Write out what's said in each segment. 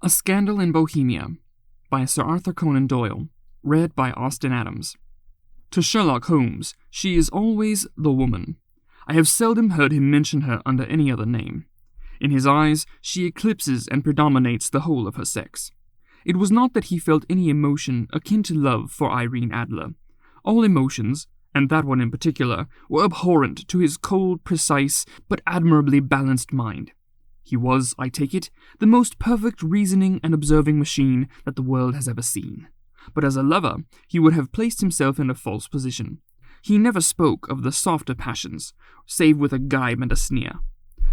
A Scandal in Bohemia by Sir Arthur Conan Doyle, read by Austin Adams. To Sherlock Holmes, she is always the woman. I have seldom heard him mention her under any other name. In his eyes, she eclipses and predominates the whole of her sex. It was not that he felt any emotion akin to love for Irene Adler. All emotions, and that one in particular, were abhorrent to his cold, precise, but admirably balanced mind. He was, I take it, the most perfect reasoning and observing machine that the world has ever seen. But as a lover, he would have placed himself in a false position. He never spoke of the softer passions, save with a gibe and a sneer.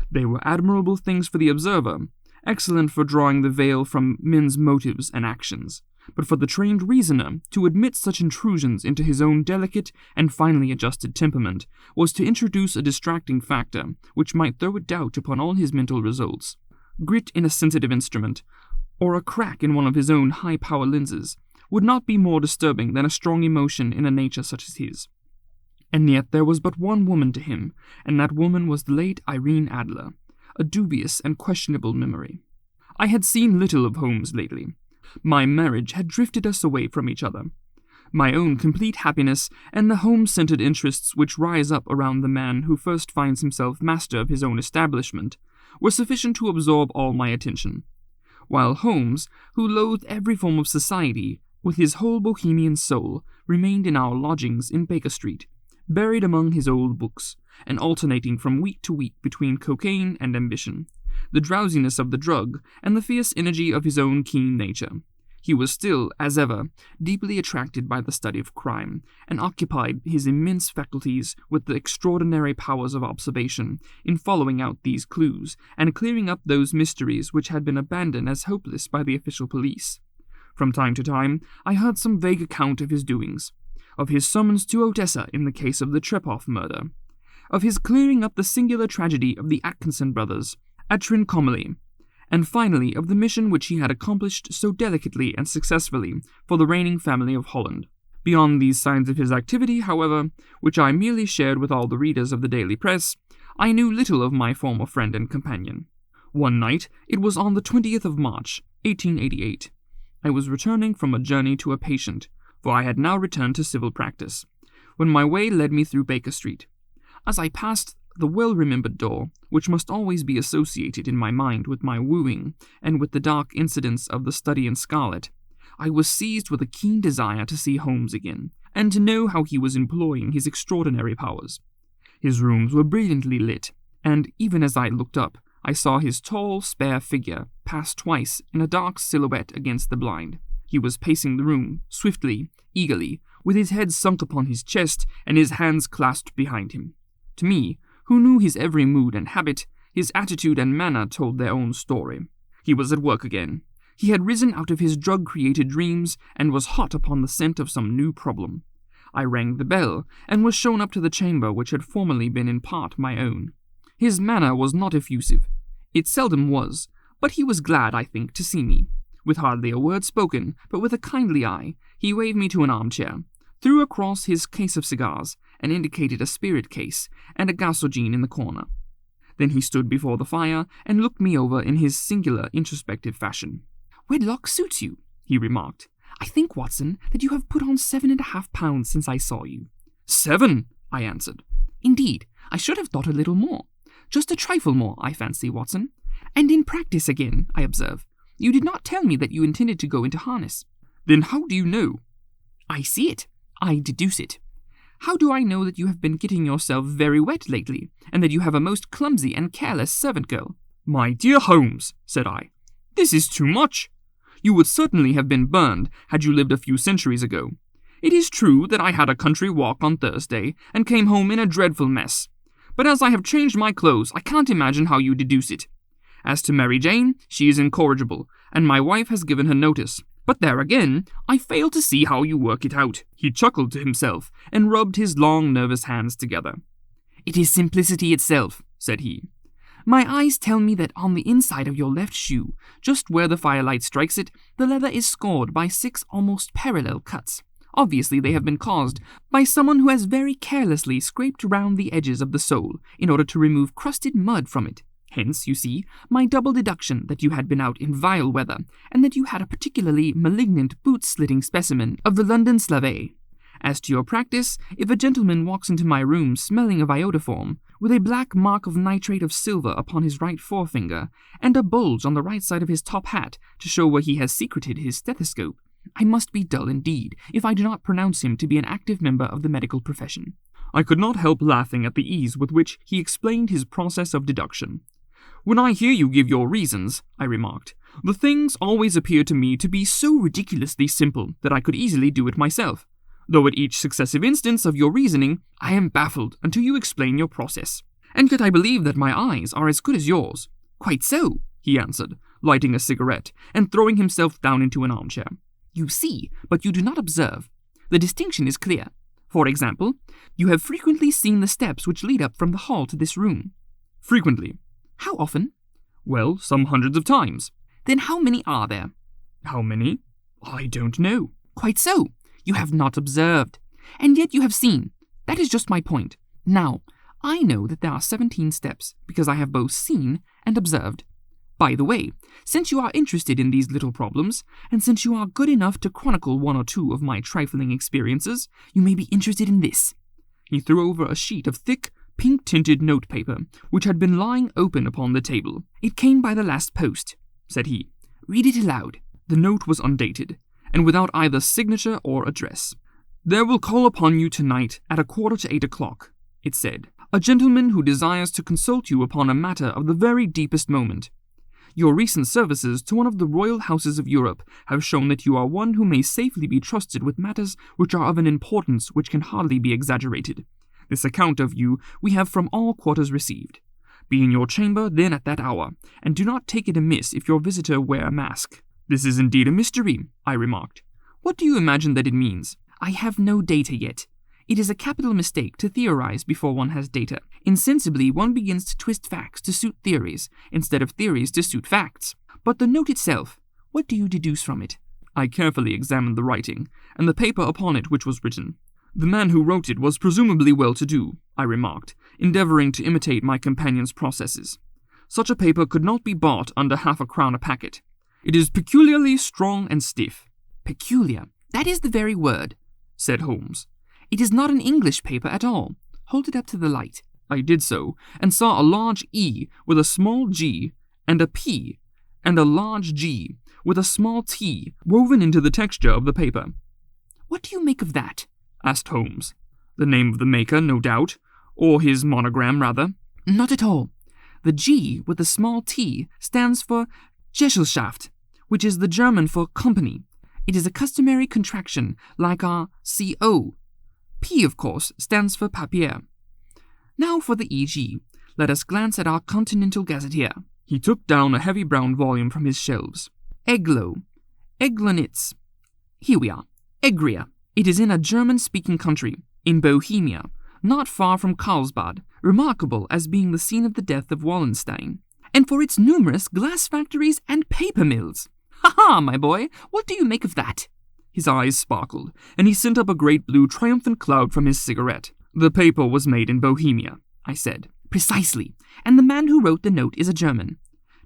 They were admirable things for the observer, excellent for drawing the veil from men's motives and actions. But for the trained reasoner, to admit such intrusions into his own delicate and finely adjusted temperament was to introduce a distracting factor which might throw a doubt upon all his mental results. Grit in a sensitive instrument, or a crack in one of his own high-power lenses, would not be more disturbing than a strong emotion in a nature such as his. And yet there was but one woman to him, and that woman was the late Irene Adler, a dubious and questionable memory. I had seen little of Holmes lately. My marriage had drifted us away from each other. My own complete happiness and the home-centered interests which rise up around the man who first finds himself master of his own establishment were sufficient to absorb all my attention, while Holmes, who loathed every form of society with his whole Bohemian soul, remained in our lodgings in Baker Street, buried among his old books, and alternating from week to week between cocaine and ambition, the drowsiness of the drug, and the fierce energy of his own keen nature. He was still, as ever, deeply attracted by the study of crime, and occupied his immense faculties with the extraordinary powers of observation in following out these clues, and clearing up those mysteries which had been abandoned as hopeless by the official police. From time to time, I heard some vague account of his doings, of his summons to Odessa in the case of the Trepoff murder, of his clearing up the singular tragedy of the Atkinson brothers at Trincomalee, and finally of the mission which he had accomplished so delicately and successfully for the reigning family of Holland. Beyond these signs of his activity, however, which I merely shared with all the readers of the daily press, I knew little of my former friend and companion. One night, it was on the 20th of March, 1888, I was returning from a journey to a patient, for I had now returned to civil practice, when my way led me through Baker Street. As I passed the well-remembered door, which must always be associated in my mind with my wooing and with the dark incidents of the study in scarlet, I was seized with a keen desire to see Holmes again, and to know how he was employing his extraordinary powers. His rooms were brilliantly lit, and even as I looked up, I saw his tall, spare figure pass twice in a dark silhouette against the blind. He was pacing the room, swiftly, eagerly, with his head sunk upon his chest and his hands clasped behind him. To me, who knew his every mood and habit, his attitude and manner told their own story. He was at work again. He had risen out of his drug-created dreams and was hot upon the scent of some new problem. I rang the bell and was shown up to the chamber which had formerly been in part my own. His manner was not effusive. It seldom was, but he was glad, I think, to see me. With hardly a word spoken, but with a kindly eye, he waved me to an armchair, threw across his case of cigars, and indicated a spirit case and a gasogene in the corner. Then he stood before the fire and looked me over in his singular introspective fashion. "Wedlock suits you," he remarked. "I think, Watson, that you have put on 7.5 pounds since I saw you." "7?" I answered. "Indeed, I should have thought a little more. Just a trifle more, I fancy, Watson. And in practice again, I observe. You did not tell me that you intended to go into harness." "Then how do you know?" "I see it. I deduce it. How do I know that you have been getting yourself very wet lately, and that you have a most clumsy and careless servant girl?" "My dear Holmes," said I, "this is too much. You would certainly have been burned had you lived a few centuries ago. It is true that I had a country walk on Thursday, and came home in a dreadful mess. But as I have changed my clothes, I can't imagine how you deduce it. As to Mary Jane, she is incorrigible, and my wife has given her notice. But there again, I fail to see how you work it out." He chuckled to himself, and rubbed his long, nervous hands together. "It is simplicity itself," said he. "My eyes tell me that on the inside of your left shoe, just where the firelight strikes it, the leather is scored by 6 almost parallel cuts. Obviously they have been caused by someone who has very carelessly scraped round the edges of the sole in order to remove crusted mud from it. Hence, you see, my double deduction that you had been out in vile weather, and that you had a particularly malignant boot-slitting specimen of the London slave. As to your practice, if a gentleman walks into my room smelling of iodoform, with a black mark of nitrate of silver upon his right forefinger, and a bulge on the right side of his top hat to show where he has secreted his stethoscope, I must be dull indeed if I do not pronounce him to be an active member of the medical profession. I could not help laughing at the ease with which he explained his process of deduction. When I hear you give your reasons, I remarked, the things always appear to me to be so ridiculously simple that I could easily do it myself. Though at each successive instance of your reasoning, I am baffled until you explain your process. And yet I believe that my eyes are as good as yours. Quite so, he answered, lighting a cigarette and throwing himself down into an armchair. You see, but you do not observe. The distinction is clear. For example, you have frequently seen the steps which lead up from the hall to this room. Frequently. How often? Well, some hundreds of times. Then how many are there? How many? I don't know. Quite so. You have not observed. And yet you have seen. That is just my point. Now, I know that there are 17 steps, because I have both seen and observed. By the way, since you are interested in these little problems, and since you are good enough to chronicle one or two of my trifling experiences, you may be interested in this. He threw over a sheet of thick, pink-tinted notepaper, which had been lying open upon the table. It came by the last post, said he. Read it aloud. The note was undated, and without either signature or address. There will call upon you tonight at 7:45, it said, a gentleman who desires to consult you upon a matter of the very deepest moment. Your recent services to one of the royal houses of Europe have shown that you are one who may safely be trusted with matters which are of an importance which can hardly be exaggerated. This account of you we have from all quarters received. Be in your chamber then at that hour, and do not take it amiss if your visitor wear a mask. This is indeed a mystery, I remarked. What do you imagine that it means? I have no data yet. It is a capital mistake to theorize before one has data. Insensibly, one begins to twist facts to suit theories, instead of theories to suit facts. But the note itself, what do you deduce from it? I carefully examined the writing, and the paper upon it which was written. The man who wrote it was presumably well-to-do, I remarked, endeavoring to imitate my companion's processes. Such a paper could not be bought under £0.50 a packet. It is peculiarly strong and stiff. Peculiar, that is the very word, said Holmes. It is not an English paper at all. Hold it up to the light. I did so, and saw a large E with a small g, and a P, and a large G with a small t woven into the texture of the paper. What do you make of that? Asked Holmes. The name of the maker, no doubt, or his monogram, rather. Not at all. The G with the small t stands for Gesellschaft, which is the German for company. It is a customary contraction, like our CO. P, of course, stands for papier. Now for the EG. Let us glance at our Continental Gazetteer. He took down a heavy brown volume from his shelves. Eglo. Eglanitz. Here we are. Egria. It is in a German-speaking country, in Bohemia, not far from Karlsbad, remarkable as being the scene of the death of Wallenstein, and for its numerous glass factories and paper mills. Ha-ha, my boy, what do you make of that? His eyes sparkled, and he sent up a great blue triumphant cloud from his cigarette. The paper was made in Bohemia, I said. Precisely, and the man who wrote the note is a German.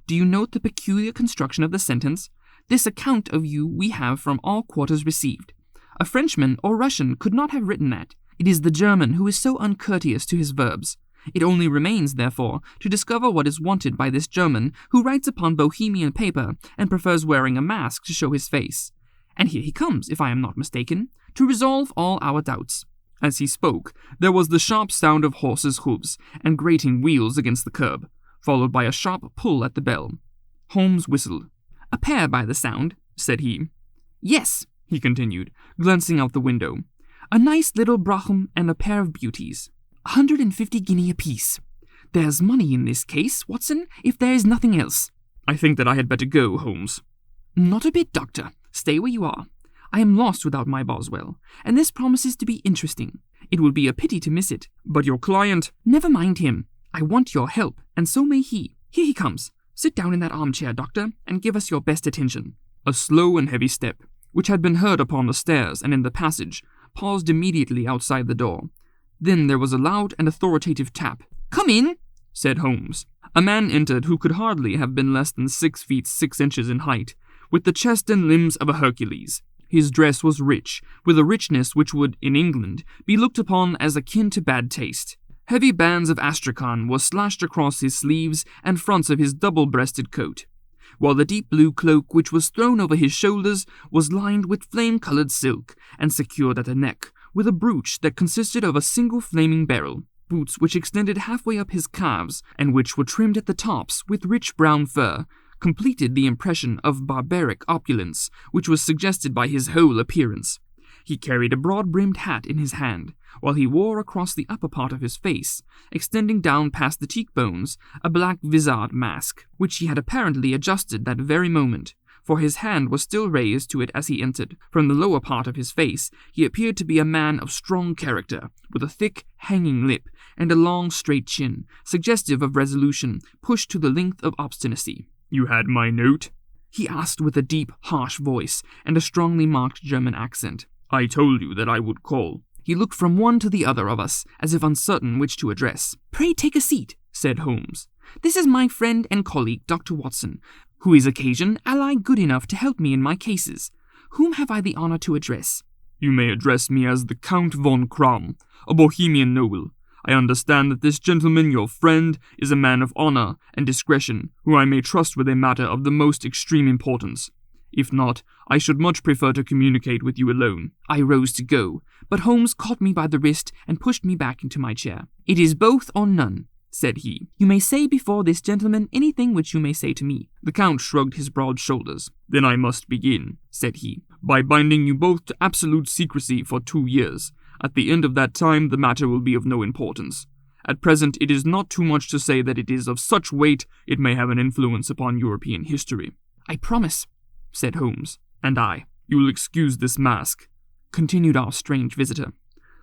Do you note the peculiar construction of the sentence? This account of you we have from all quarters received. A Frenchman or Russian could not have written that. It is the German who is so uncourteous to his verbs. It only remains, therefore, to discover what is wanted by this German who writes upon Bohemian paper and prefers wearing a mask to show his face. And here he comes, if I am not mistaken, to resolve all our doubts. As he spoke, there was the sharp sound of horses' hooves and grating wheels against the curb, followed by a sharp pull at the bell. Holmes whistled. A pair by the sound, said he. Yes, he continued, glancing out the window. A nice little Braham and a pair of beauties. 150 guineas apiece. There's money in this case, Watson, if there is nothing else. I think that I had better go, Holmes. Not a bit, Doctor. Stay where you are. I am lost without my Boswell, and this promises to be interesting. It would be a pity to miss it. But your client... Never mind him. I want your help, and so may he. Here he comes. Sit down in that armchair, Doctor, and give us your best attention. A slow and heavy step, which had been heard upon the stairs and in the passage, paused immediately outside the door. Then there was a loud and authoritative tap. Come in, said Holmes. A man entered who could hardly have been less than 6 feet 6 inches in height, with the chest and limbs of a Hercules. His dress was rich, with a richness which would, in England, be looked upon as akin to bad taste. Heavy bands of astrakhan were slashed across his sleeves and fronts of his double-breasted coat, while the deep blue cloak which was thrown over his shoulders was lined with flame-colored silk and secured at the neck with a brooch that consisted of a single flaming beryl. Boots which extended halfway up his calves and which were trimmed at the tops with rich brown fur completed the impression of barbaric opulence which was suggested by his whole appearance. He carried a broad-brimmed hat in his hand, while he wore across the upper part of his face, extending down past the cheekbones, a black vizard mask, which he had apparently adjusted that very moment, for his hand was still raised to it as he entered. From the lower part of his face, he appeared to be a man of strong character, with a thick, hanging lip and a long, straight chin, suggestive of resolution, pushed to the length of obstinacy. "You had my note?" he asked with a deep, harsh voice and a strongly marked German accent. "I told you that I would call." He looked from one to the other of us, as if uncertain which to address. "Pray take a seat," said Holmes. "This is my friend and colleague, Dr. Watson, who is occasion ally good enough to help me in my cases. Whom have I the honor to address?" "You may address me as the Count von Kram, a Bohemian noble. I understand that this gentleman, your friend, is a man of honor and discretion, who I may trust with a matter of the most extreme importance. If not, I should much prefer to communicate with you alone." I rose to go, but Holmes caught me by the wrist and pushed me back into my chair. "It is both or none," said he. "You may say before this gentleman anything which you may say to me." The Count shrugged his broad shoulders. "Then I must begin," said he, "by binding you both to absolute secrecy for 2 years. At the end of that time, the matter will be of no importance. At present, it is not too much to say that it is of such weight it may have an influence upon European history." "I promise," said Holmes. "And I. You will excuse this mask," continued our strange visitor.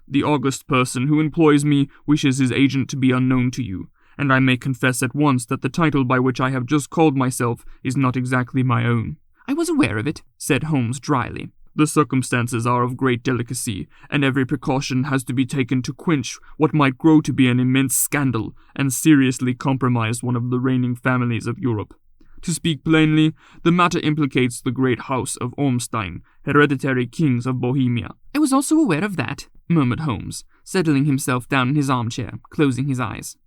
"The august person who employs me wishes his agent to be unknown to you, and I may confess at once that the title by which I have just called myself is not exactly my own." "I was aware of it," said Holmes dryly. "The circumstances are of great delicacy, and every precaution has to be taken to quench what might grow to be an immense scandal and seriously compromise one of the reigning families of Europe. To speak plainly, the matter implicates the great house of Ormstein, hereditary kings of Bohemia." "I was also aware of that," murmured Holmes, settling himself down in his armchair, closing his eyes.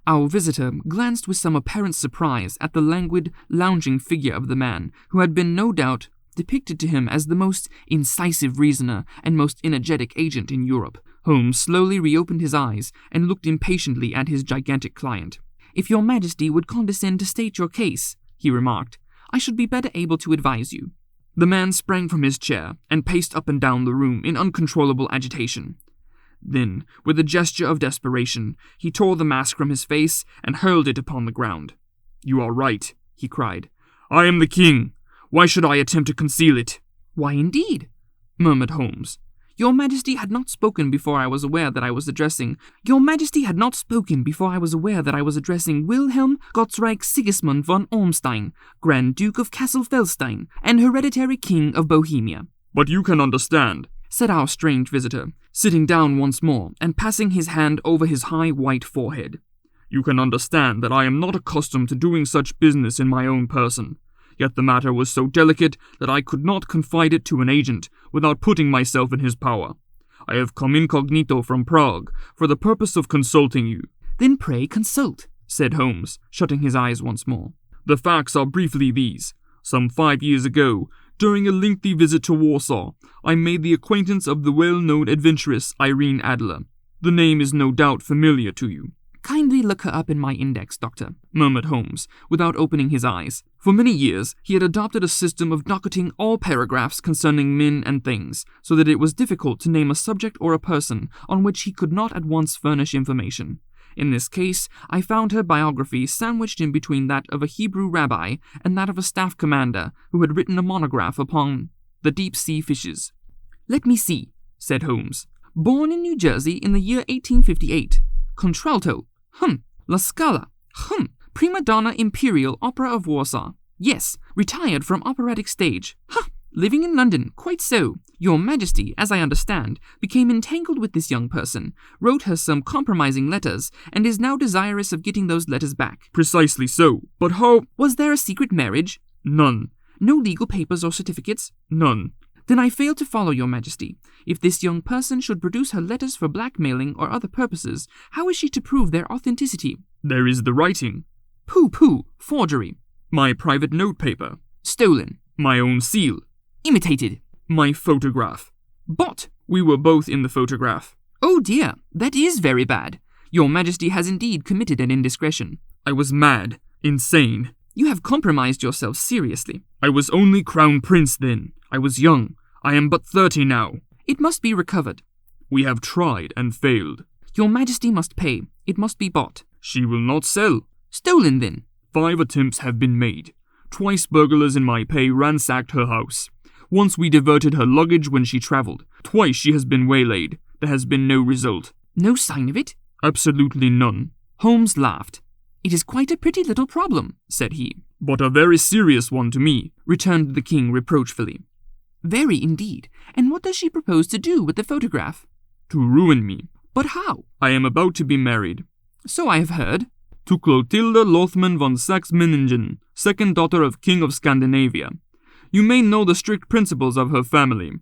Our visitor glanced with some apparent surprise at the languid, lounging figure of the man, who had been, no doubt, depicted to him as the most incisive reasoner and most energetic agent in Europe. Holmes slowly reopened his eyes and looked impatiently at his gigantic client. "If your Majesty would condescend to state your case," he remarked, "I should be better able to advise you." The man sprang from his chair and paced up and down the room in uncontrollable agitation. Then, with a gesture of desperation, he tore the mask from his face and hurled it upon the ground. "You are right," he cried. "I am the king. Why should I attempt to conceal it?" "Why, indeed?" murmured Holmes. "Your Majesty had not spoken before I was aware that I was addressing Wilhelm Gottsreich Sigismund von Ormstein, Grand Duke of Cassel-Felstein, and hereditary King of Bohemia." "But you can understand," said our strange visitor, sitting down once more and passing his hand over his high white forehead. "You can understand that I am not accustomed to doing such business in my own person. Yet the matter was so delicate that I could not confide it to an agent without putting myself in his power. I have come incognito from Prague for the purpose of consulting you." "Then pray consult," said Holmes, shutting his eyes once more. "The facts are briefly these. Some 5 years ago, during a lengthy visit to Warsaw, I made the acquaintance of the well-known adventuress Irene Adler. The name is no doubt familiar to you." "Kindly look her up in my index, Doctor," murmured Holmes, without opening his eyes. For many years, he had adopted a system of docketing all paragraphs concerning men and things, so that it was difficult to name a subject or a person on which he could not at once furnish information. In this case, I found her biography sandwiched in between that of a Hebrew rabbi and that of a staff commander who had written a monograph upon the deep-sea fishes. "Let me see," said Holmes. "Born in New Jersey in the year 1858. Contralto. La Scala. Prima donna Imperial Opera of Warsaw. Yes. Retired from operatic stage. Living in London. Quite so. Your Majesty, as I understand, became entangled with this young person, wrote her some compromising letters, and is now desirous of getting those letters back. Precisely so. But how— Was there a secret marriage? None. No legal papers or certificates? None. Then I fail to follow, Your Majesty. If this young person should produce her letters for blackmailing or other purposes, how is she to prove their authenticity? There is the writing. Pooh, forgery. My private notepaper. Stolen. My own seal. Imitated. My photograph. Bought. We were both in the photograph. Oh dear, that is very bad. Your Majesty has indeed committed an indiscretion. I was mad. Insane. You have compromised yourself seriously. I was only Crown Prince then. I was young. I am but 30 now. It must be recovered. We have tried and failed. Your Majesty must pay. It must be bought. She will not sell. Stolen then. 5 attempts have been made. Twice burglars in my pay ransacked her house. Once we diverted her luggage when she travelled. Twice she has been waylaid. There has been no result. No sign of it? Absolutely none. Holmes laughed. It is quite a pretty little problem, said he. But a very serious one to me, returned the king reproachfully. Very indeed. And what does she propose to do with the photograph? To ruin me. But how? I am about to be married. So I have heard. To Clotilda Lothman von Saxe-Meiningen, second daughter of King of Scandinavia. You may know the strict principles of her family.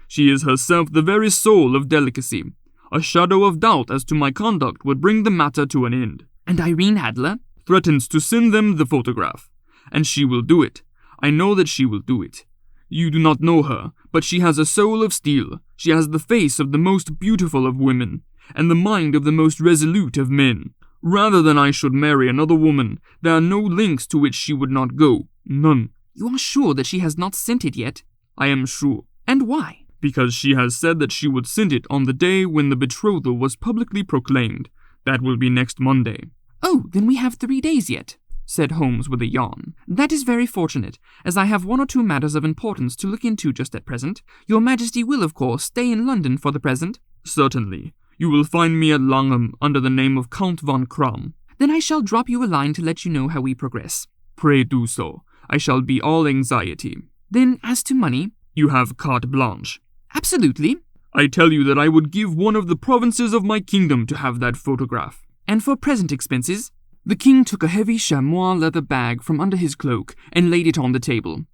She is herself the very soul of delicacy. A shadow of doubt as to my conduct would bring the matter to an end. And Irene Adler? Threatens to send them the photograph. And she will do it. I know that she will do it. You do not know her, but she has a soul of steel. She has the face of the most beautiful of women, and the mind of the most resolute of men. Rather than I should marry another woman, there are no lengths to which she would not go. None. You are sure that she has not sent it yet? I am sure. And why? Because she has said that she would send it on the day when the betrothal was publicly proclaimed. That will be next Monday. Oh, then we have 3 days yet, said Holmes with a yawn. That is very fortunate, as I have 1 or 2 matters of importance to look into just at present. Your Majesty will, of course, stay in London for the present? Certainly. You will find me at Langham under the name of Count von Kram. Then I shall drop you a line to let you know how we progress. Pray do so. I shall be all anxiety. Then, as to money? You have carte blanche. Absolutely. I tell you that I would give one of the provinces of my kingdom to have that photograph. And for present expenses? The king took a heavy chamois leather bag from under his cloak and laid it on the table.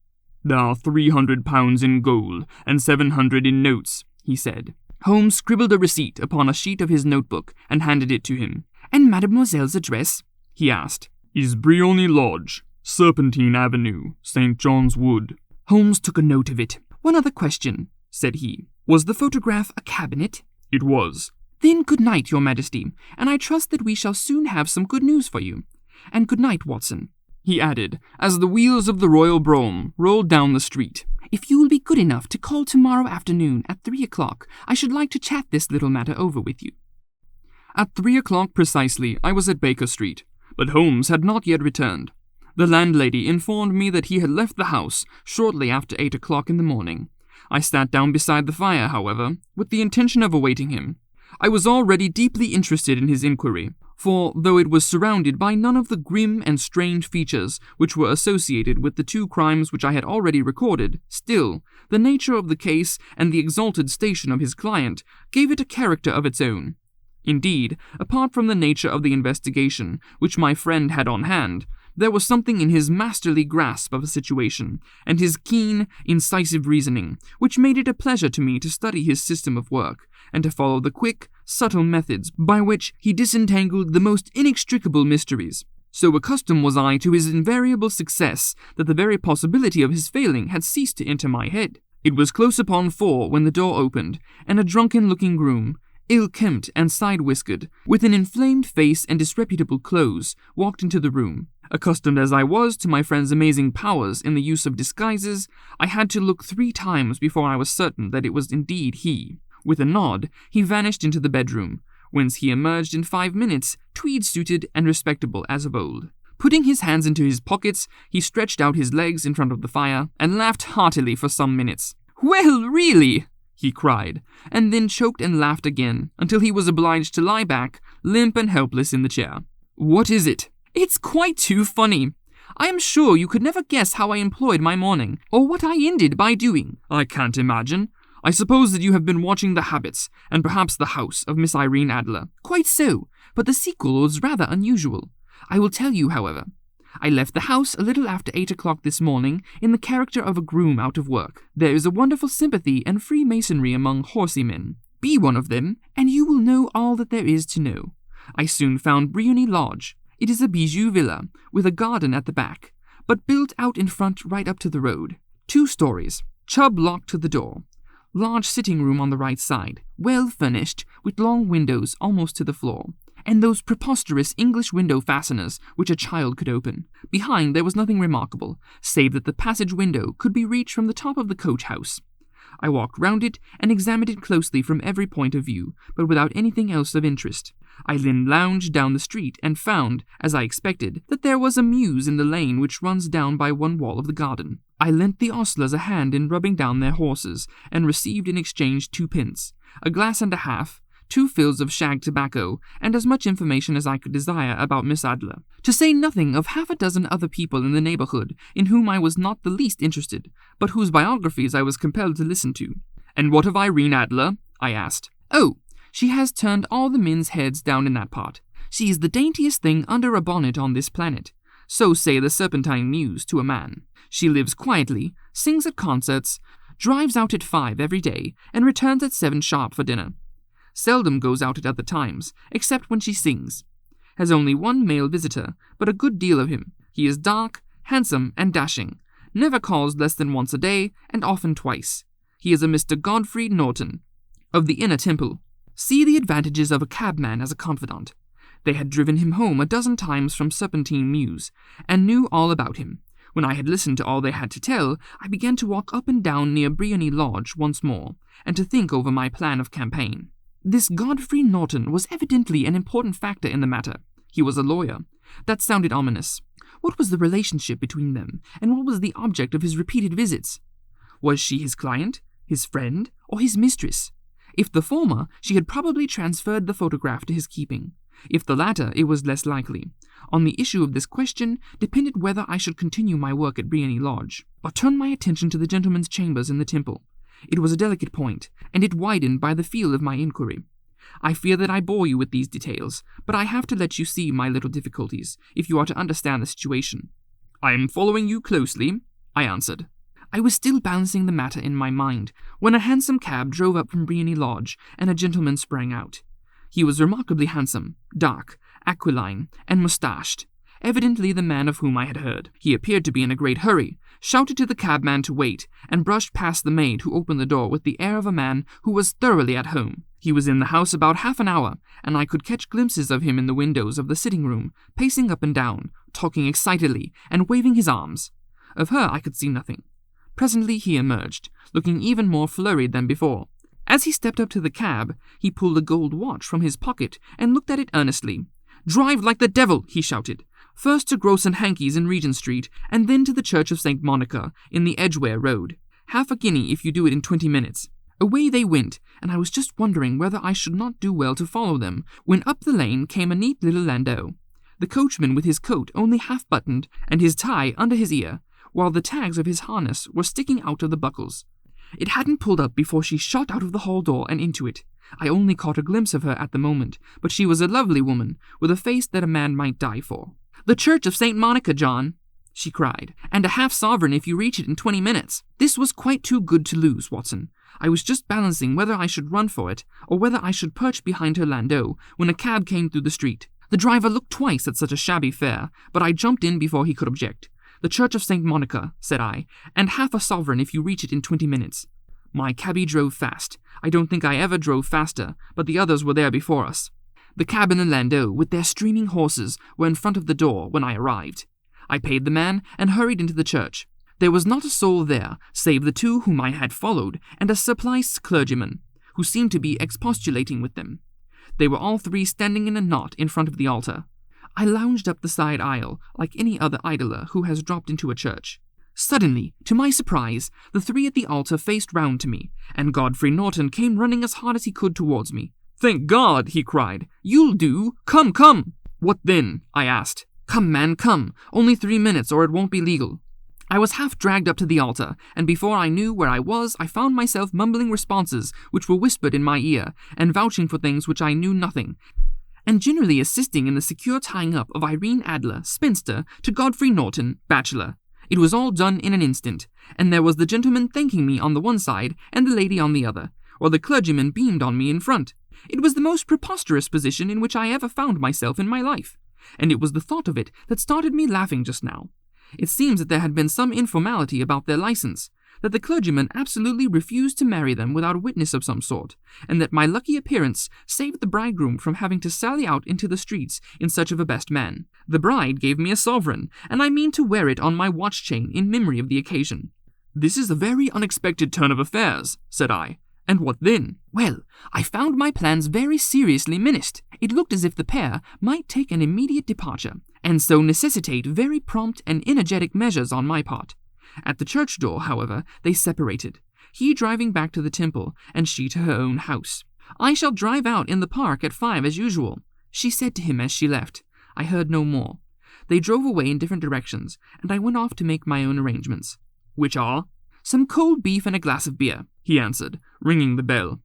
There are £300 in gold and 700 in notes, he said. Holmes scribbled a receipt upon a sheet of his notebook and handed it to him. And Mademoiselle's address? He asked. Is Briony Lodge, Serpentine Avenue, St. John's Wood. Holmes took a note of it. One other question, said he. Was the photograph a cabinet? It was. Then good night, Your Majesty, and I trust that we shall soon have some good news for you. And good night, Watson, he added, as the wheels of the royal brougham rolled down the street. If you will be good enough to call tomorrow afternoon at 3 o'clock, I should like to chat this little matter over with you. At 3 o'clock precisely, I was at Baker Street, but Holmes had not yet returned. The landlady informed me that he had left the house shortly after 8 o'clock in the morning. I sat down beside the fire, however, with the intention of awaiting him. I was already deeply interested in his inquiry, for though it was surrounded by none of the grim and strange features which were associated with the 2 crimes which I had already recorded, still, the nature of the case and the exalted station of his client gave it a character of its own. Indeed, apart from the nature of the investigation which my friend had on hand, there was something in his masterly grasp of a situation, and his keen, incisive reasoning, which made it a pleasure to me to study his system of work, and to follow the quick, subtle methods by which he disentangled the most inextricable mysteries. So accustomed was I to his invariable success that the very possibility of his failing had ceased to enter my head. It was close upon 4 when the door opened, and a drunken-looking groom, ill-kempt and side-whiskered, with an inflamed face and disreputable clothes, walked into the room. Accustomed as I was to my friend's amazing powers in the use of disguises, I had to look 3 times before I was certain that it was indeed he. With a nod, he vanished into the bedroom, whence he emerged in 5 minutes, tweed-suited and respectable as of old. Putting his hands into his pockets, he stretched out his legs in front of the fire and laughed heartily for some minutes. "Well, really!" he cried, and then choked and laughed again, until he was obliged to lie back, limp and helpless in the chair. "What is it?" "It's quite too funny. I am sure you could never guess how I employed my morning, or what I ended by doing." "I can't imagine. I suppose that you have been watching the habits, and perhaps the house, of Miss Irene Adler. Quite so, but the sequel was rather unusual. I will tell you, however. I left the house a little after 8 o'clock this morning in the character of a groom out of work. There is a wonderful sympathy and freemasonry among horsey men. Be one of them, and you will know all that there is to know. I soon found Briony Lodge. It is a bijou villa, with a garden at the back, but built out in front right up to the road. 2 stories. Chubb locked to the door. Large sitting room on the right side, well furnished, with long windows almost to the floor, and those preposterous English window fasteners which a child could open. Behind there was nothing remarkable, save that the passage window could be reached from the top of the coach house. I walked round it and examined it closely from every point of view, but without anything else of interest. I then lounged down the street and found, as I expected, that there was a mews in the lane which runs down by one wall of the garden. I lent the ostlers a hand in rubbing down their horses, and received in exchange 2 pence, a glass and a half, 2 fills of shag tobacco, and as much information as I could desire about Miss Adler, to say nothing of half a dozen other people in the neighborhood in whom I was not the least interested, but whose biographies I was compelled to listen to. And what of Irene Adler? I asked. Oh, she has turned all the men's heads down in that part. She is the daintiest thing under a bonnet on this planet. So say the Serpentine Mews to a man. She lives quietly, sings at concerts, drives out at 5 every day, and returns at 7 sharp for dinner. Seldom goes out at other times, except when she sings. Has only 1 male visitor, but a good deal of him. He is dark, handsome, and dashing. Never calls less than once a day, and often twice. He is a Mr. Godfrey Norton, of the Inner Temple. See the advantages of a cabman as a confidant. They had driven him home a dozen times from Serpentine Mews, and knew all about him. When I had listened to all they had to tell, I began to walk up and down near Briony Lodge once more, and to think over my plan of campaign. This Godfrey Norton was evidently an important factor in the matter. He was a lawyer. That sounded ominous. What was the relationship between them, and what was the object of his repeated visits? Was she his client, his friend, or his mistress? If the former, she had probably transferred the photograph to his keeping. If the latter, it was less likely. On the issue of this question depended whether I should continue my work at Briony Lodge, or turn my attention to the gentlemen's chambers in the Temple. It was a delicate point, and it widened by the field of my inquiry. I fear that I bore you with these details, but I have to let you see my little difficulties, if you are to understand the situation. I am following you closely, I answered. I was still balancing the matter in my mind, when a hansom cab drove up from Briony Lodge, and a gentleman sprang out. He was remarkably handsome, dark, aquiline, and moustached, evidently the man of whom I had heard. He appeared to be in a great hurry, shouted to the cabman to wait, and brushed past the maid who opened the door with the air of a man who was thoroughly at home. He was in the house about half an hour, and I could catch glimpses of him in the windows of the sitting-room, pacing up and down, talking excitedly, and waving his arms. Of her I could see nothing. Presently he emerged, looking even more flurried than before. As he stepped up to the cab, he pulled a gold watch from his pocket and looked at it earnestly. "Drive like the devil," he shouted. "First to Gross and Hankey's in Regent Street, and then to the Church of St. Monica in the Edgware Road. Half a guinea if you do it in 20 minutes. Away they went, and I was just wondering whether I should not do well to follow them, when up the lane came a neat little landau. The coachman with his coat only half buttoned, and his tie under his ear, while the tags of his harness were sticking out of the buckles. It hadn't pulled up before she shot out of the hall door and into it. I only caught a glimpse of her at the moment, but she was a lovely woman, with a face that a man might die for. "The Church of St. Monica, John," she cried, "and a half-sovereign if you reach it in 20 minutes. This was quite too good to lose, Watson. I was just balancing whether I should run for it, or whether I should perch behind her landau, when a cab came through the street. The driver looked twice at such a shabby fare, but I jumped in before he could object. 'The Church of St. Monica,' said I, 'and half a sovereign if you reach it in 20 minutes. My cabby drove fast. I don't think I ever drove faster, but the others were there before us. The cab and the landau, with their streaming horses, were in front of the door when I arrived. I paid the man and hurried into the church. There was not a soul there, save the 2 whom I had followed, and a surpliced clergyman, who seemed to be expostulating with them. They were all 3 standing in a knot in front of the altar. I lounged up the side aisle, like any other idler who has dropped into a church. Suddenly, to my surprise, the 3 at the altar faced round to me, and Godfrey Norton came running as hard as he could towards me. "Thank God!" he cried. "You'll do! Come, come!" "What then?" I asked. "Come, man, come! Only 3 minutes, or it won't be legal." I was half dragged up to the altar, and before I knew where I was, I found myself mumbling responses which were whispered in my ear, and vouching for things which I knew nothing, and generally assisting in the secure tying up of Irene Adler, spinster, to Godfrey Norton, bachelor. It was all done in an instant, and there was the gentleman thanking me on the one side, and the lady on the other, while the clergyman beamed on me in front. It was the most preposterous position in which I ever found myself in my life, and it was the thought of it that started me laughing just now. It seems that there had been some informality about their license, that the clergyman absolutely refused to marry them without a witness of some sort, and that my lucky appearance saved the bridegroom from having to sally out into the streets in search of a best man. The bride gave me a sovereign, and I mean to wear it on my watch chain in memory of the occasion. "This is a very unexpected turn of affairs," said I. "And what then?" "Well, I found my plans very seriously menaced. It looked as if the pair might take an immediate departure, and so necessitate very prompt and energetic measures on my part. At the church door, however, they separated, he driving back to the temple, and she to her own house. 'I shall drive out in the park at 5 as usual,' she said to him as she left. I heard no more. They drove away in different directions, and I went off to make my own arrangements." "Which are?" "Some cold beef and a glass of beer," he answered, ringing the bell.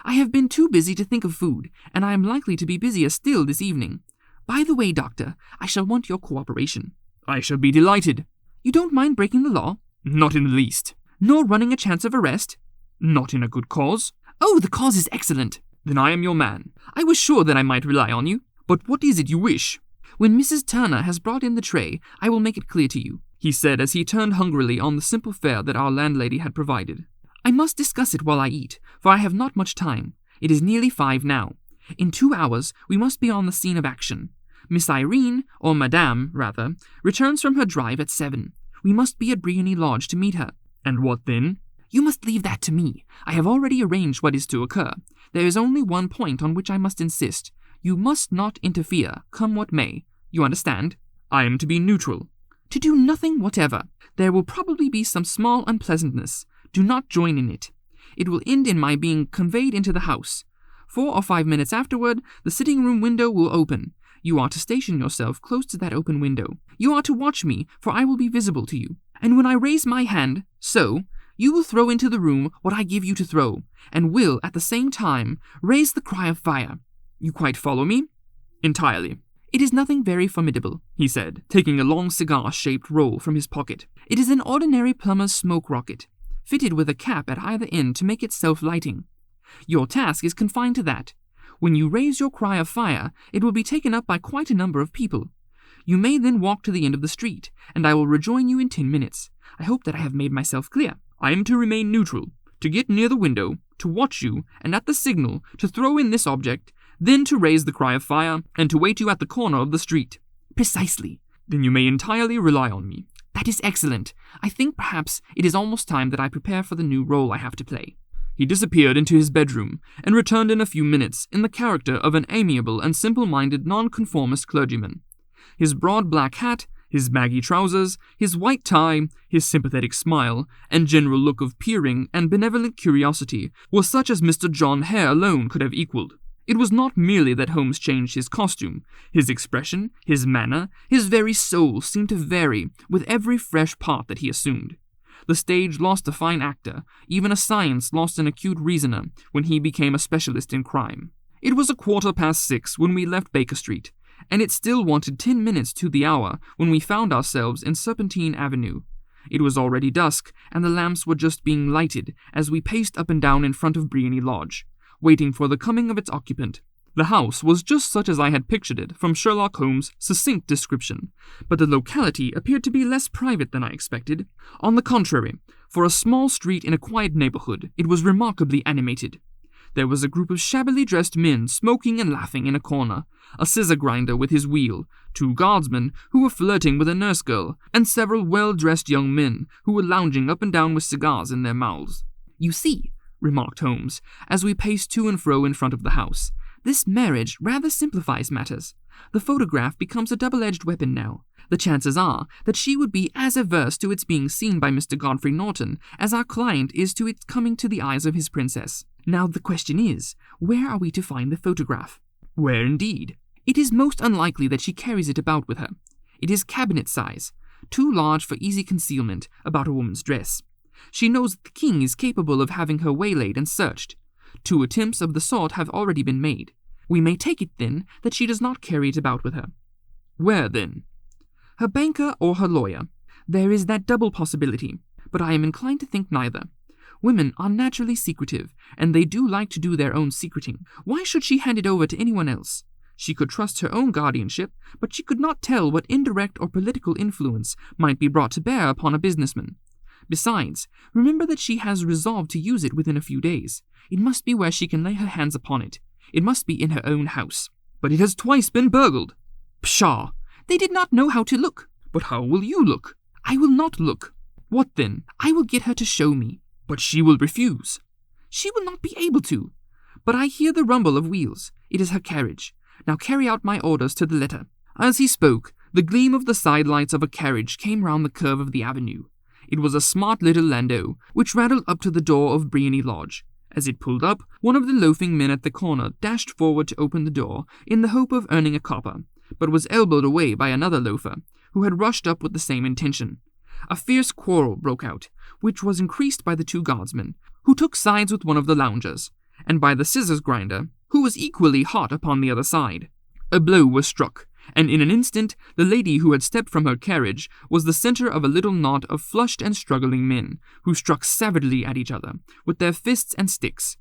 "I have been too busy to think of food, and I am likely to be busier still this evening. By the way, Doctor, I shall want your cooperation." "I shall be delighted." "You don't mind breaking the law?" "Not in the least." "Nor running a chance of arrest?" "Not in a good cause." "Oh, the cause is excellent." "Then I am your man." "I was sure that I might rely on you." "But what is it you wish?" "When Mrs. Turner has brought in the tray, I will make it clear to you," he said as he turned hungrily on the simple fare that our landlady had provided. "I must discuss it while I eat, for I have not much time. It is nearly 5 now. In 2 hours we must be on the scene of action. Miss Irene, or Madame, rather, returns from her drive at 7. We must be at Briony Lodge to meet her." "And what then?" "You must leave that to me. I have already arranged what is to occur. There is only one point on which I must insist. You must not interfere, come what may. You understand?" "I am to be neutral." "To do nothing whatever. There will probably be some small unpleasantness. Do not join in it. It will end in my being conveyed into the house. 4 or 5 minutes afterward, the sitting-room window will open. You are to station yourself close to that open window. You are to watch me, for I will be visible to you. And when I raise my hand, so, you will throw into the room what I give you to throw, and will, at the same time, raise the cry of fire. You quite follow me?" "Entirely." "It is nothing very formidable," he said, taking a long cigar-shaped roll from his pocket. "It is an ordinary plumber's smoke rocket, fitted with a cap at either end to make it self-lighting. Your task is confined to that. When you raise your cry of fire, it will be taken up by quite a number of people. You may then walk to the end of the street, and I will rejoin you in 10 minutes. I hope that I have made myself clear." "I am to remain neutral, to get near the window, to watch you, and at the signal, to throw in this object, then to raise the cry of fire, and to wait you at the corner of the street." "Precisely." "Then you may entirely rely on me." "That is excellent. I think perhaps it is almost time that I prepare for the new role I have to play." He disappeared into his bedroom, and returned in a few minutes in the character of an amiable and simple-minded nonconformist clergyman. His broad black hat, his baggy trousers, his white tie, his sympathetic smile, and general look of peering and benevolent curiosity were such as Mr. John Hare alone could have equalled. It was not merely that Holmes changed his costume. His expression, his manner, his very soul seemed to vary with every fresh part that he assumed. The stage lost a fine actor, even a science lost an acute reasoner, when he became a specialist in crime. It was 6:15 when we left Baker Street, and it still wanted 10 minutes to the hour when we found ourselves in Serpentine Avenue. It was already dusk, and the lamps were just being lighted as we paced up and down in front of Briony Lodge, waiting for the coming of its occupant. The house was just such as I had pictured it from Sherlock Holmes' succinct description, but the locality appeared to be less private than I expected. On the contrary, for a small street in a quiet neighborhood, it was remarkably animated. There was a group of shabbily dressed men smoking and laughing in a corner, a scissor grinder with his wheel, 2 guardsmen who were flirting with a nurse girl, and several well-dressed young men who were lounging up and down with cigars in their mouths. "You see," remarked Holmes, as we paced to and fro in front of the house, "this marriage rather simplifies matters. The photograph becomes a double-edged weapon now. The chances are that she would be as averse to its being seen by Mr. Godfrey Norton as our client is to its coming to the eyes of his princess. Now the question is, where are we to find the photograph?" "Where indeed?" "It is most unlikely that she carries it about with her. It is cabinet size. too large for easy concealment, about a woman's dress. She knows that the king is capable of having her waylaid and searched. 2 attempts of the sort have already been made. We may take it, then, that she does not carry it about with her. Where, then? Her banker or her lawyer. There is that double possibility, but I am inclined to think neither. Women are naturally secretive, and they do like to do their own secreting. Why should she hand it over to anyone else? She could trust her own guardianship, but she could not tell what indirect or political influence might be brought to bear upon a businessman. Besides, remember that she has resolved to use it within a few days. It must be where she can lay her hands upon it. It must be in her own house. But it has twice been burgled. Pshaw! They did not know how to look. But how will you look? I will not look. What then? I will get her to show me. But she will refuse. She will not be able to. But I hear the rumble of wheels. It is her carriage. Now carry out my orders to the letter. As he spoke, the gleam of the sidelights of a carriage came round the curve of the avenue. It was a smart little landau, which rattled up to the door of Briony Lodge. As it pulled up, one of the loafing men at the corner dashed forward to open the door, in the hope of earning a copper, but was elbowed away by another loafer, who had rushed up with the same intention. A fierce quarrel broke out, which was increased by the 2 guardsmen, who took sides with one of the loungers, and by the scissors grinder, who was equally hot upon the other side. A blow was struck, and in an instant the lady who had stepped from her carriage was the centre of a little knot of flushed and struggling men, who struck savagely at each other, with their fists and sticks.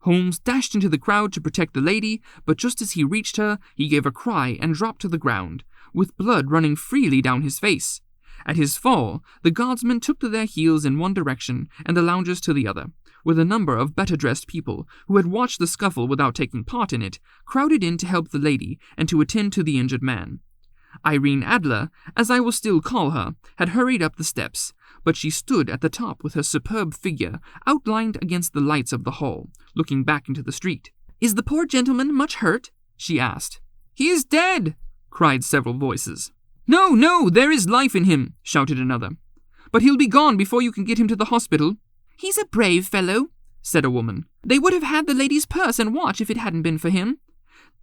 Holmes dashed into the crowd to protect the lady, but just as he reached her, he gave a cry and dropped to the ground, with blood running freely down his face. At his fall, the guardsmen took to their heels in one direction and the loungers to the other, with a number of better-dressed people, who had watched the scuffle without taking part in it, crowded in to help the lady and to attend to the injured man. Irene Adler, as I will still call her, had hurried up the steps, but she stood at the top with her superb figure outlined against the lights of the hall, looking back into the street. "Is the poor gentleman much hurt?" she asked. "He is dead!" cried several voices. "No, no, there is life in him," shouted another. "But he'll be gone before you can get him to the hospital." "He's a brave fellow," said a woman. "They would have had the lady's purse and watch if it hadn't been for him.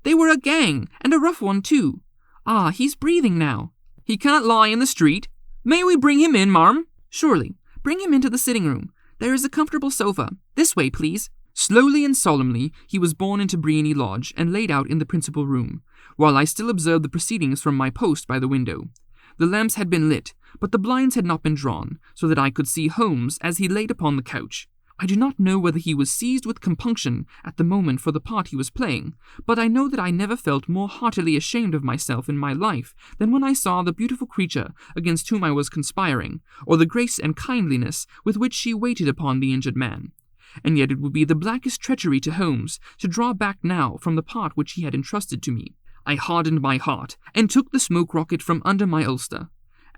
They were a gang, and a rough one, too. Ah, he's breathing now." "He can't lie in the street. May we bring him in, marm?" "Surely. Bring him into the sitting room. There is a comfortable sofa. This way, please." Slowly and solemnly he was borne into Briony Lodge and laid out in the principal room, while I still observed the proceedings from my post by the window. The lamps had been lit, but the blinds had not been drawn, so that I could see Holmes as he laid upon the couch. I do not know whether he was seized with compunction at the moment for the part he was playing, but I know that I never felt more heartily ashamed of myself in my life than when I saw the beautiful creature against whom I was conspiring, or the grace and kindliness with which she waited upon the injured man. And yet it would be the blackest treachery to Holmes to draw back now from the part which he had entrusted to me. I hardened my heart, and took the smoke rocket from under my ulster.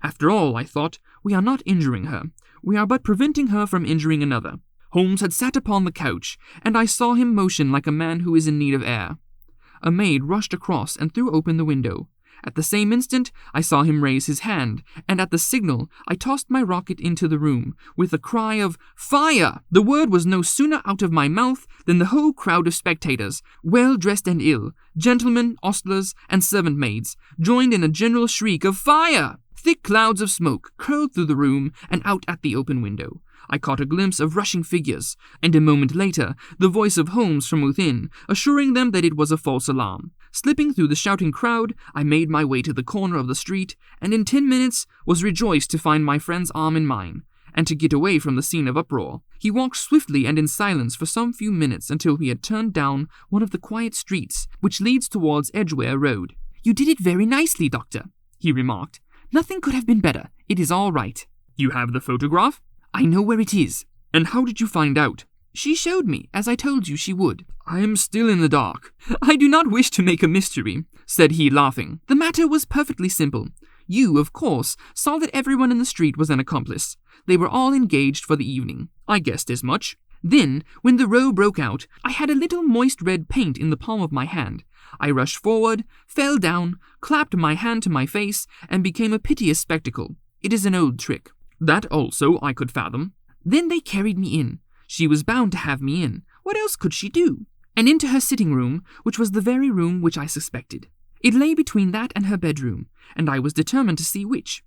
After all, I thought, we are not injuring her. We are but preventing her from injuring another. Holmes had sat upon the couch, and I saw him motion like a man who is in need of air. A maid rushed across and threw open the window. At the same instant, I saw him raise his hand, and at the signal, I tossed my rocket into the room, with a cry of "Fire!" The word was no sooner out of my mouth than the whole crowd of spectators, well-dressed and ill, gentlemen, ostlers, and servant-maids, joined in a general shriek of "Fire!" Thick clouds of smoke curled through the room and out at the open window. I caught a glimpse of rushing figures, and a moment later, the voice of Holmes from within, assuring them that it was a false alarm. Slipping through the shouting crowd, I made my way to the corner of the street, and in 10 minutes was rejoiced to find my friend's arm in mine, and to get away from the scene of uproar. He walked swiftly and in silence for some few minutes until he had turned down one of the quiet streets which leads towards Edgware Road. "You did it very nicely, Doctor," he remarked. "Nothing could have been better. It is all right." "You have the photograph?" "I know where it is." "And how did you find out?" "She showed me, as I told you she would." "I am still in the dark." "I do not wish to make a mystery," said he, laughing. "The matter was perfectly simple. You, of course, saw that everyone in the street was an accomplice. They were all engaged for the evening." "I guessed as much." "Then, when the row broke out, I had a little moist red paint in the palm of my hand. I rushed forward, fell down, clapped my hand to my face, and became a piteous spectacle. It is an old trick." "That also I could fathom." "Then they carried me in. She was bound to have me in. What else could she do? And into her sitting room, which was the very room which I suspected. It lay between that and her bedroom, and I was determined to see which.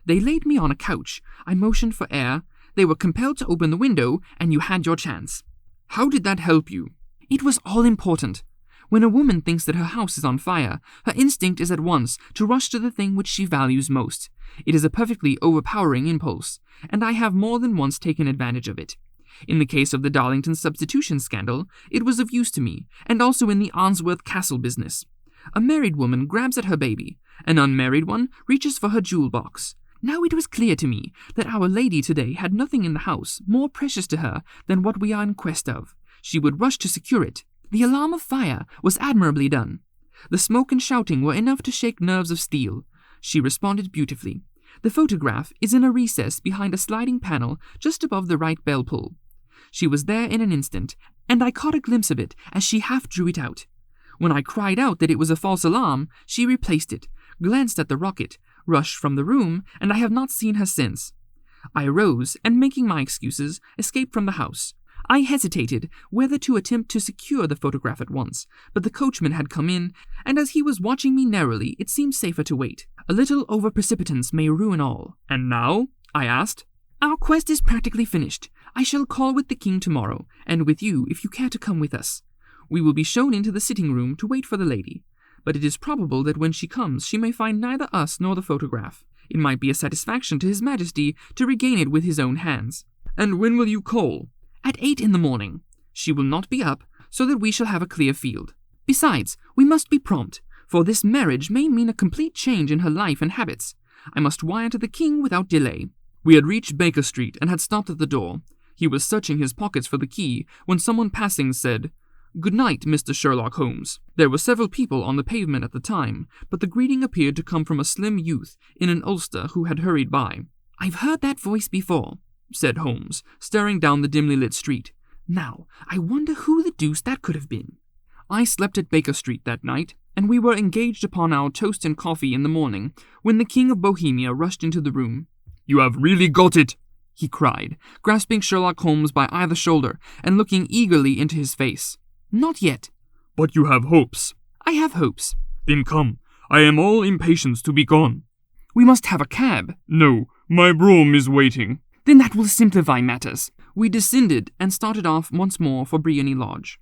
They laid me on a couch. I motioned for air. They were compelled to open the window, and you had your chance. How did that help you? It was all important. When a woman thinks that her house is on fire, her instinct is at once to rush to the thing which she values most. It is a perfectly overpowering impulse, and I have more than once taken advantage of it. In the case of the Darlington substitution scandal, it was of use to me, and also in the Arnsworth Castle business. A married woman grabs at her baby. An unmarried one reaches for her jewel box. Now it was clear to me that Our Lady today had nothing in the house more precious to her than what we are in quest of. She would rush to secure it. The alarm of fire was admirably done. The smoke and shouting were enough to shake nerves of steel. She responded beautifully. The photograph is in a recess behind a sliding panel just above the right bell pull. She was there in an instant, and I caught a glimpse of it as she half drew it out. When I cried out that it was a false alarm, she replaced it, glanced at the rocket, rushed from the room, and I have not seen her since. I arose, and making my excuses, escaped from the house. I hesitated whether to attempt to secure the photograph at once, but the coachman had come in, and as he was watching me narrowly, it seemed safer to wait. A little over-precipitance may ruin all. And now? I asked. Our quest is practically finished. I shall call with the king tomorrow, and with you if you care to come with us. We will be shown into the sitting room to wait for the lady, but it is probable that when she comes she may find neither us nor the photograph. It might be a satisfaction to His Majesty to regain it with his own hands. And when will you call? At 8 in the morning. She will not be up, so that we shall have a clear field. Besides, we must be prompt, for this marriage may mean a complete change in her life and habits. I must wire to the king without delay. We had reached Baker Street and had stopped at the door. He was searching his pockets for the key when someone passing said, "Good night, Mr. Sherlock Holmes." There were several people on the pavement at the time, but the greeting appeared to come from a slim youth in an ulster who had hurried by. "I've heard that voice before," said Holmes, staring down the dimly lit street. "Now, I wonder who the deuce that could have been." I slept at Baker Street that night, and we were engaged upon our toast and coffee in the morning when the King of Bohemia rushed into the room. "You have really got it!" he cried, grasping Sherlock Holmes by either shoulder and looking eagerly into his face. "Not yet." "But you have hopes." "I have hopes." "Then come. I am all impatience to be gone." "We must have a cab." "No, my brougham is waiting." "Then that will simplify matters." We descended and started off once more for Briony Lodge.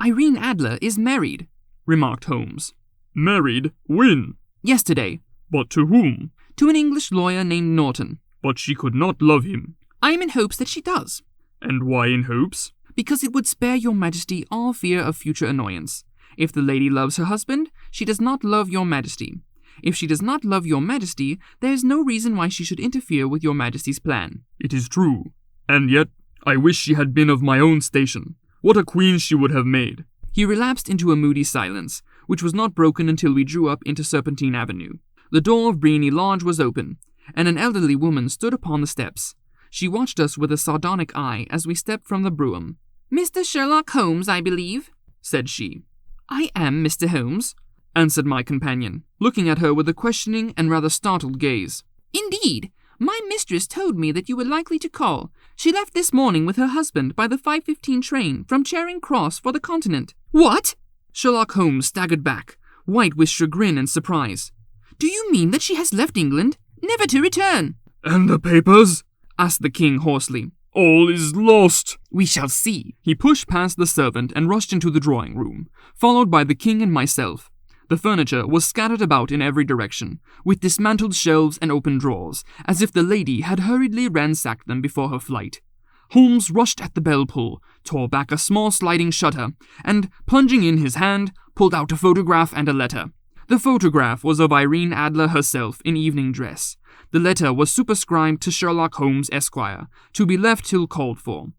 "Irene Adler is married," remarked Holmes. "Married? When?" "Yesterday." "But to whom?" "To an English lawyer named Norton." "But she could not love him." "I am in hopes that she does." "And why in hopes?" "Because it would spare your majesty all fear of future annoyance. If the lady loves her husband, she does not love your majesty. If she does not love your majesty, there is no reason why she should interfere with your majesty's plan." "It is true. And yet, I wish she had been of my own station. What a queen she would have made." He relapsed into a moody silence, which was not broken until we drew up into Serpentine Avenue. The door of Briony Lodge was open, and an elderly woman stood upon the steps. She watched us with a sardonic eye as we stepped from the brougham. "Mr. Sherlock Holmes, I believe," said she. "I am Mr. Holmes," answered my companion, looking at her with a questioning and rather startled gaze. "Indeed, my mistress told me that you were likely to call. She left this morning with her husband by the 5:15 train from Charing Cross for the Continent." "What?" Sherlock Holmes staggered back, white with chagrin and surprise. "Do you mean that she has left England, never to return?" "And the papers?" asked the king hoarsely. "All is lost." "We shall see." He pushed past the servant and rushed into the drawing room, followed by the king and myself. The furniture was scattered about in every direction, with dismantled shelves and open drawers, as if the lady had hurriedly ransacked them before her flight. Holmes rushed at the bell pull, tore back a small sliding shutter, and, plunging in his hand, pulled out a photograph and a letter. The photograph was of Irene Adler herself in evening dress. The letter was superscribed to Sherlock Holmes, Esquire, to be left till called for.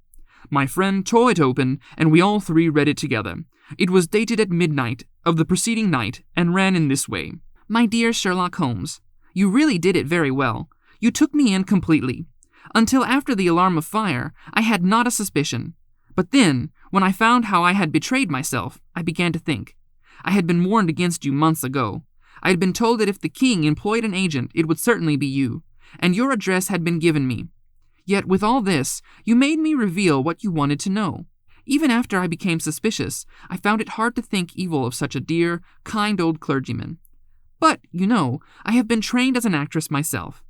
My friend tore it open, and we all three read it together. It was dated at midnight of the preceding night, and ran in this way. "My dear Sherlock Holmes, you really did it very well. You took me in completely. Until after the alarm of fire, I had not a suspicion. But then, when I found how I had betrayed myself, I began to think. I had been warned against you months ago. I had been told that if the king employed an agent, it would certainly be you, and your address had been given me. Yet with all this, you made me reveal what you wanted to know. Even after I became suspicious, I found it hard to think evil of such a dear, kind old clergyman. But, you know, I have been trained as an actress myself.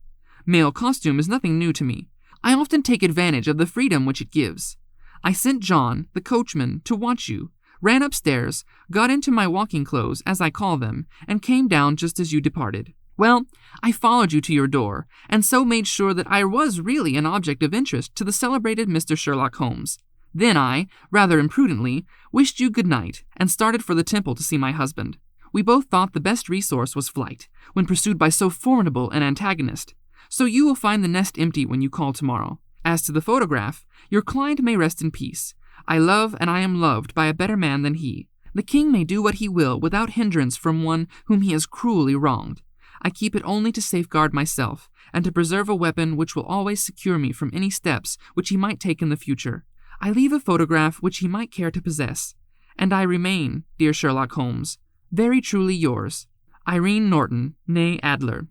Male costume is nothing new to me. I often take advantage of the freedom which it gives. I sent John, the coachman, to watch you, ran upstairs, got into my walking clothes, as I call them, and came down just as you departed. Well, I followed you to your door, and so made sure that I was really an object of interest to the celebrated Mr. Sherlock Holmes. Then I, rather imprudently, wished you good night, and started for the temple to see my husband. We both thought the best resource was flight, when pursued by so formidable an antagonist. So you will find the nest empty when you call tomorrow. As to the photograph, your client may rest in peace. I love and I am loved by a better man than he. The king may do what he will without hindrance from one whom he has cruelly wronged. I keep it only to safeguard myself, and to preserve a weapon which will always secure me from any steps which he might take in the future. I leave a photograph which he might care to possess. And I remain, dear Sherlock Holmes, very truly yours, Irene Norton, née Adler.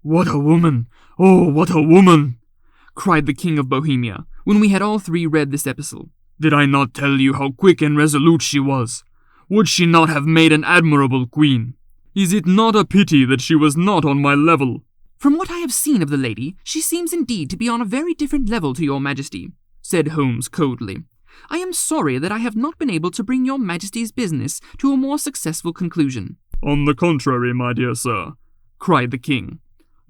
What a woman! Oh, what a woman! Cried the King of Bohemia, when we had all three read this epistle. Did I not tell you how quick and resolute she was? Would she not have made an admirable queen? Is it not a pity that she was not on my level? From what I have seen of the lady, she seems indeed to be on a very different level to your majesty, said Holmes coldly. I am sorry that I have not been able to bring your majesty's business to a more successful conclusion. On the contrary, my dear sir, cried the king.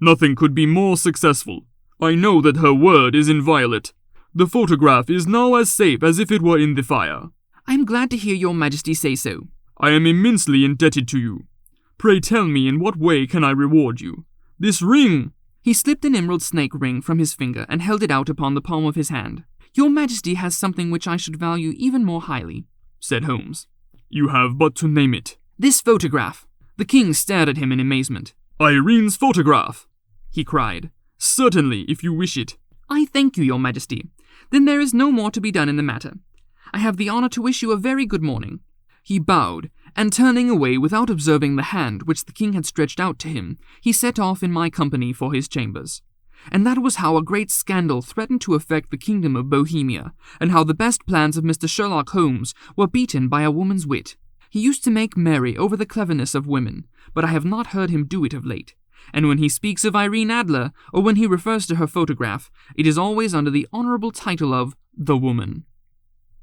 Nothing could be more successful. I know that her word is inviolate. The photograph is now as safe as if it were in the fire. I am glad to hear your majesty say so. I am immensely indebted to you. Pray tell me in what way can I reward you? This ring! He slipped an emerald snake ring from his finger and held it out upon the palm of his hand. Your majesty has something which I should value even more highly, said Holmes. You have but to name it. This photograph. The king stared at him in amazement. Irene's photograph, he cried. Certainly, if you wish it. I thank you, your majesty. Then there is no more to be done in the matter. I have the honor to wish you a very good morning. He bowed, and turning away without observing the hand which the king had stretched out to him, he set off in my company for his chambers. And that was how a great scandal threatened to affect the kingdom of Bohemia, and how the best plans of Mr. Sherlock Holmes were beaten by a woman's wit. He used to make merry over the cleverness of women, but I have not heard him do it of late. And when he speaks of Irene Adler, or when he refers to her photograph, it is always under the honorable title of the woman.